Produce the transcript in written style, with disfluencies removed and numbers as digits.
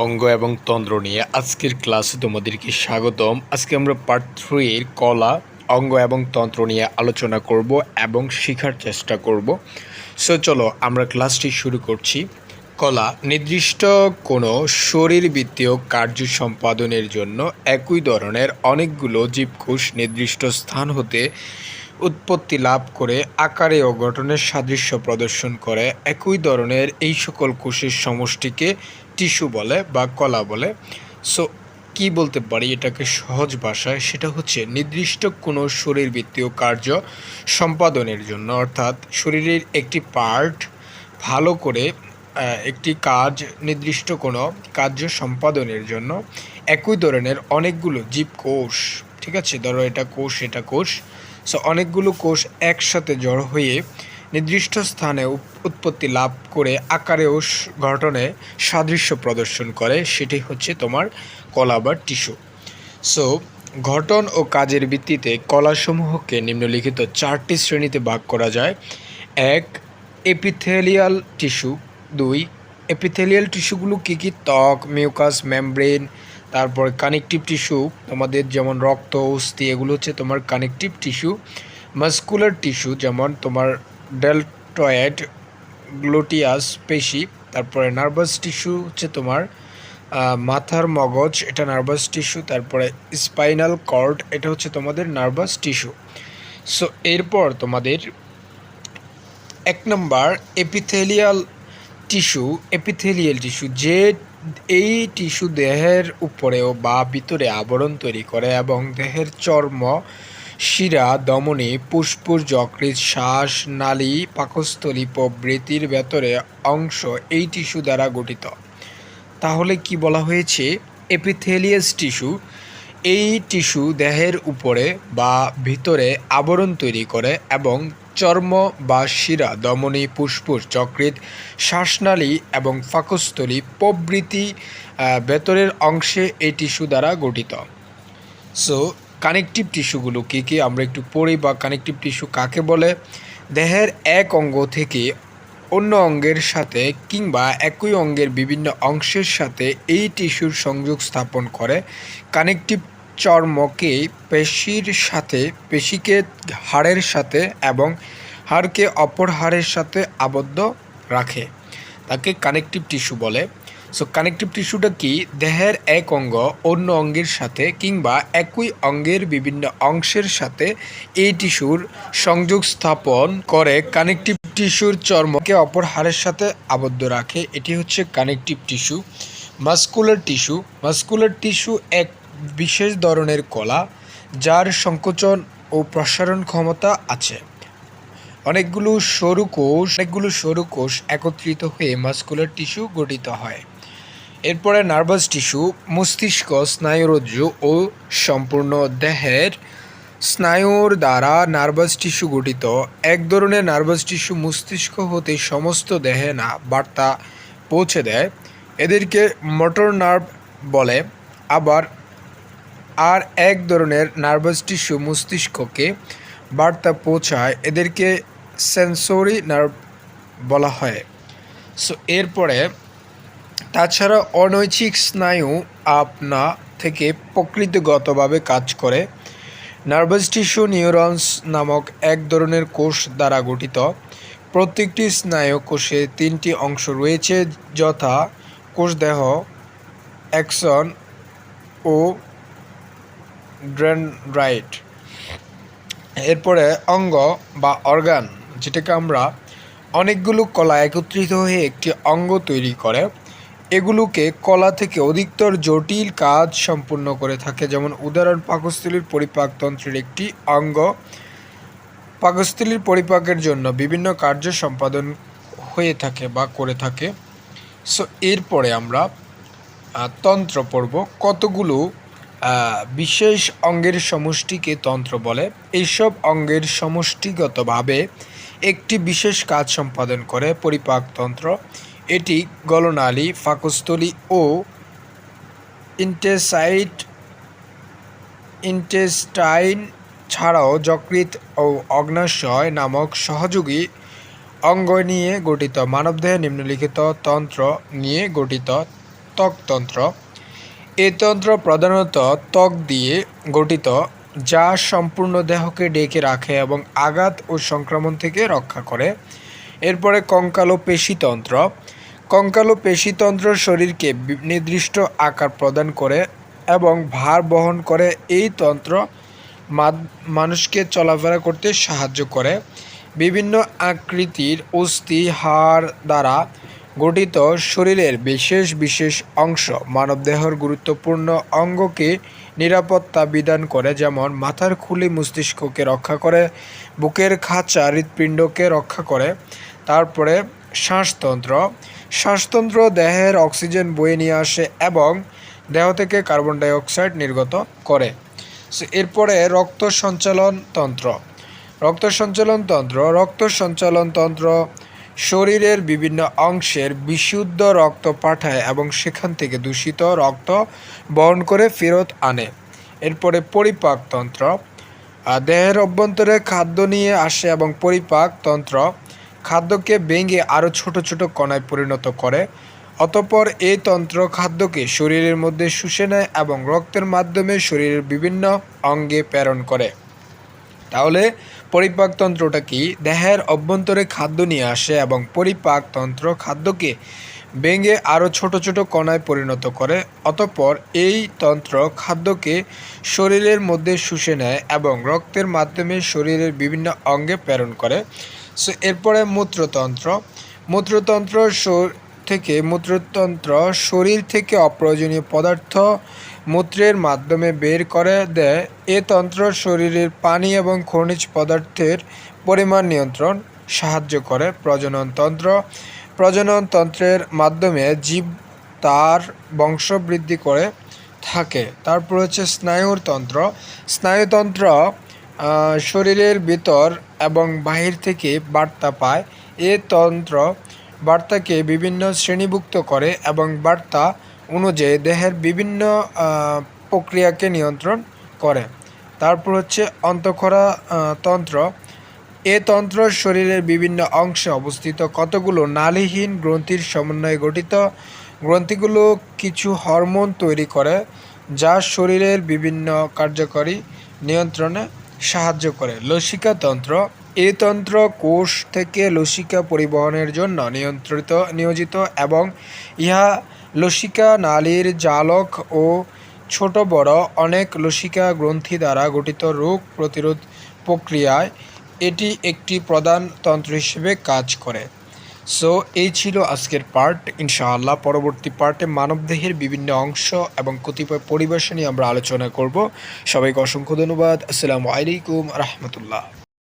অঙ্গ এবং তন্ত্র নিয়ে আজকের ক্লাসে তোমাদেরকে স্বাগতম। আজকে আমরা পার্ট 3 কলা, অঙ্গ এবং তন্ত্র নিয়ে আলোচনা করব এবং শেখার চেষ্টা করব। চলো আমরা ক্লাসটি শুরু করছি। কলা নির্দিষ্ট কোনো শরীরবৃত্তীয় কার্য সম্পাদনের জন্য একই ধরনের অনেকগুলো জীবকোষ নির্দিষ্ট স্থান হতে উৎপত্তি লাভ করে আকারে ও গঠনের সাদৃশ্য প্রদর্শন করে। একই ধরনের এই সকল কোষের সমষ্টিকে টিস্যু বলে বা কলা বলে। সো কি বলতে পারি এটাকে সহজ ভাষায়, সেটা হচ্ছে নির্দিষ্ট কোনো শরীরবৃত্তীয় কার্য সম্পাদনের জন্য, অর্থাৎ শরীরের একটি পার্ট ভালো করে একটি কাজ, নির্দিষ্ট কোনো কার্য সম্পাদনের জন্য একই ধরনের অনেকগুলো জীবকোষ, ঠিক আছে, ধরো এটা কোষ, এটা কোষ, সো অনেকগুলো কোষ একসাথে জড়ো হয়ে নির্দিষ্ট স্থানে উৎপত্তি লাভ করে আকারে ও গঠনে সাদৃশ্য প্রদর্শন করে, সেটি হচ্ছে তোমার কলা বা টিস্যু। সো গঠন ও কাজের ভিত্তিতে কলাসমূহকে নিম্নলিখিত 4টি শ্রেণীতে ভাগ করা যায়। 1. Epithelial tissue. 2. এপিথেলিয়াল টিস্যুগুলো কী কী? ত্বক, মিউকাস, মেমব্রেন, তারপরে কানেকটিভ টিস্যু, তোমাদের যেমন রক্ত, অস্থি, এগুলো হচ্ছে তোমার কানেকটিভ টিস্যু। মাস্কুলার টিস্যু যেমন তোমার ডেলটয়েড, গ্লুটিয়াস পেশি, তারপরে নার্ভাস টিস্যু হচ্ছে তোমার মাথার মগজ, এটা নার্ভাস টিস্যু, তারপরে স্পাইনাল কর্ড, এটা হচ্ছে তোমাদের নার্ভাস টিস্যু। সো এরপর তোমাদের 1 নম্বর এপিথেলিয়াল টিস্যু। এপিথেলিয়াল টিস্যু যে এই টিস্যু দেহের উপরেও বা ভিতরে আবরণ তৈরি করে এবং দেহের চর্ম, শিরা, ধমনী, ফুসফুস, যকৃৎ, শ্বাস নালী, পাকস্থলী প্রভৃতির ভেতরে অংশ এই টিস্যু দ্বারা গঠিত। তাহলে কি বলা হয়েছে? এপিথেলিয়াস টিস্যু। এই টিস্যু দেহের উপরে বা ভিতরে আবরণ তৈরি করে এবং চর্ম বা শিরা, ধমনী, ফুসফুস, যকৃৎ, শ্বাসনালী এবং পাকস্থলী প্রভৃতি ভেতরের অংশে এই টিস্যু দ্বারা গঠিত। সো কানেকটিভ টিস্যুগুলো কী কী আমরা একটু পড়ি, বা কানেকটিভ টিস্যু কাকে বলে? দেহের এক অঙ্গ থেকে অন্য অঙ্গের সাথে কিংবা একই অঙ্গের বিভিন্ন অংশের সাথে এই টিস্যুর সংযোগ স্থাপন করে। কানেকটিভ চর্মকে পেশির সাথে, পেশিকে হাড়ের সাথে এবং হাড়কে অপর হাড়ের সাথে আবদ্ধ রাখে, তাকে কানেকটিভ টিস্যু বলে। সো কানেকটিভ টিস্যুটা কি? দেহের এক অঙ্গ অন্য অঙ্গের সাথে কিংবা একই অঙ্গের বিভিন্ন অংশের সাথে এই টিস্যুর সংযোগ স্থাপন করে কানেকটিভ টিস্যুর চর্মকে অপর হাড়ের সাথে আবদ্ধ রাখে, এটি হচ্ছে connective tissue. Muscular tissue. Muscular tissue এক বিশেষ ধরনের কলা যার সংকোচন ও প্রসারণ ক্ষমতা আছে। অনেকগুলো সরু কোষ একত্রিত হয়ে মাস্কুলার টিস্যু গঠিত হয়। এরপরে নার্ভাস টিস্যু। মস্তিষ্ক, স্নায়ুরজ্জু ও সম্পূর্ণ দেহের স্নায়ুর দ্বারা নার্ভাস টিস্যু গঠিত। এক ধরনের নার্ভাস টিস্যু মস্তিষ্ক হতে সমস্ত দেহে না বার্তা পৌঁছে দেয়, এদেরকে মোটর নার্ভ বলে। আবার আর এক ধরনের নার্ভাস টিস্যু মস্তিষ্ককে বার্তা পৌঁছায়, এদেরকে সেন্সরি নার্ভ বলা হয়। সো এরপরে তাছাড়া অনৈচ্ছিক স্নায়ু আপনা থেকে প্রকৃতিগতভাবে কাজ করে। নার্ভাস টিস্যু নিউরনস নামক এক ধরনের কোষ দ্বারা গঠিত। প্রত্যেকটি স্নায়ু কোষে 3টি অংশ রয়েছে, যথা কোষদেহ, অ্যাক্সন ও ডেনড্রাইট। এরপরে অঙ্গ বা অর্গান, যেটাকে আমরা অনেকগুলো কলা একত্রিত হয়ে একটি অঙ্গ তৈরি করে। এগুলোকে কলা থেকে অধিকতর জটিল কাজ সম্পূর্ণ করে থাকে, যেমন উদাহরণ পাকস্থলীর পরিপাকতন্ত্রের একটি অঙ্গ। পাকস্থলীর পরিপাকের জন্য বিভিন্ন কার্য সম্পাদন হয়ে থাকে বা করে থাকে। সো এরপরে আমরা তন্ত্র পড়ব। কতগুলো বিশেষ অঙ্গের সমষ্টিকে তন্ত্র বলে। এইসব অঙ্গের সমষ্টিগতভাবে একটি বিশেষ কাজ সম্পাদন করে পরিপাকতন্ত্র। এটি গলনালী, পাকস্থলী ও ইন্টেস্টাইন ছাড়াও যকৃৎ ও অগ্ন্যাশয় নামক সহযোগী অঙ্গ নিয়ে গঠিত। মানবদেহে নিম্নলিখিত তন্ত্র নিয়ে গঠিত। ত্বকতন্ত্র। এই তন্ত্র প্রধানত ত্বক দিয়ে গঠিত, যা সম্পূর্ণ দেহকে ঢেকে রাখে এবং আঘাত ও সংক্রমণ থেকে রক্ষা করে। এরপরে কঙ্কাল ও পেশিতন্ত্র। কঙ্কাল ও পেশিতন্ত্র শরীরকে নির্দিষ্ট আকার প্রদান করে এবং ভার বহন করে। এই তন্ত্র মানুষকে চলাফেরা করতে সাহায্য করে। বিভিন্ন আকৃতির অস্থি হাড় দ্বারা গঠিত শরীরের বিশেষ বিশেষ অংশ মানবদেহের গুরুত্বপূর্ণ অঙ্গকে নিরাপত্তা বিধান করে, যেমন মাথার খুলি মস্তিষ্ককে রক্ষা করে, বুকের খাঁচা হৃৎপিণ্ডকে রক্ষা করে। তারপরে শ্বাসতন্ত্র। শ্বাসতন্ত্র দেহের অক্সিজেন বয়ে নিয়ে আসে এবং দেহ থেকে কার্বন ডাই অক্সাইড নির্গত করে। এরপরে রক্ত সঞ্চালন তন্ত্র। রক্ত সঞ্চালন তন্ত্র শরীরের বিভিন্ন অংশের বিশুদ্ধ রক্ত পাঠায় এবং সেখান থেকে দূষিত রক্ত বহন করে ফেরত আনে। এরপরে পরিপাক তন্ত্র। দেহের অভ্যন্তরে খাদ্য নিয়ে আসে এবং পরিপাক তন্ত্র খাদ্যকে ভেঙে আরও ছোট ছোট কণায় পরিণত করে। অতঃপর এই তন্ত্র খাদ্যকে শরীরের মধ্যে শুষে নেয় এবং রক্তের মাধ্যমে শরীরের বিভিন্ন অঙ্গে প্রেরণ করে। তাহলে পরিপাকতন্ত্রটা কি? দেহের অভ্যন্তরে খাদ্য নিয়ে আসে এবং পরিপাকতন্ত্র খাদ্যকে ভেঙে আরও ছোট ছোট কণায় পরিণত করে। অতঃপর এই তন্ত্র খাদ্যকে শরীরের মধ্যে শুষে নেয় এবং রক্তের মাধ্যমে শরীরের বিভিন্ন অঙ্গে প্রেরণ করে। এরপরে মূত্রতন্ত্র। মূত্রতন্ত্র শরীর থেকে অপ্রয়োজনীয় পদার্থ মূত্রের মাধ্যমে বের করে দেয়। এ তন্ত্র শরীরের পানি এবং খনিজ পদার্থের পরিমাণ নিয়ন্ত্রণ সাহায্য করে। প্রজননতন্ত্রের মাধ্যমে জীব তার বংশবৃদ্ধি করে থাকে। তারপর হচ্ছে স্নায়ুতন্ত্র শরীরের ভিতর এবং বাহির থেকে বার্তা পায়। এ তন্ত্র বার্তাকে বিভিন্ন শ্রেণীভুক্ত করে এবং বার্তা অনুযায়ী দেহের বিভিন্ন প্রক্রিয়াকে নিয়ন্ত্রণ করে। তারপর হচ্ছে অন্তঃক্ষরা তন্ত্র। এ তন্ত্র শরীরের বিভিন্ন অংশে অবস্থিত কতগুলো নালীহীন গ্রন্থির সমন্বয়ে গঠিত। গ্রন্থিগুলো কিছু হরমোন তৈরি করে, যা শরীরের বিভিন্ন কার্যকরী নিয়ন্ত্রণে সাহায্য করে। লসিকাতন্ত্র। এই তন্ত্র কোষ থেকে লসিকা পরিবহনের জন্য নিয়োজিত এবং ইহা লসিকা নালীর জালক ও ছোট বড় অনেক লসিকা গ্রন্থি দ্বারা গঠিত রোগ প্রতিরোধ প্রক্রিয়ায় এটি একটি প্রধান তন্ত্র হিসেবে কাজ করে। এই ছিল আজকের পার্ট। ইনশাআল্লাহ পরবর্তী পার্টে মানবদেহের বিভিন্ন অংশ এবং কতিপয় পরিবেশ নিয়ে আমরা আলোচনা করব। সবাইকে অসংখ্য ধন্যবাদ। আসসালামু আলাইকুম রহমতুল্লাহ।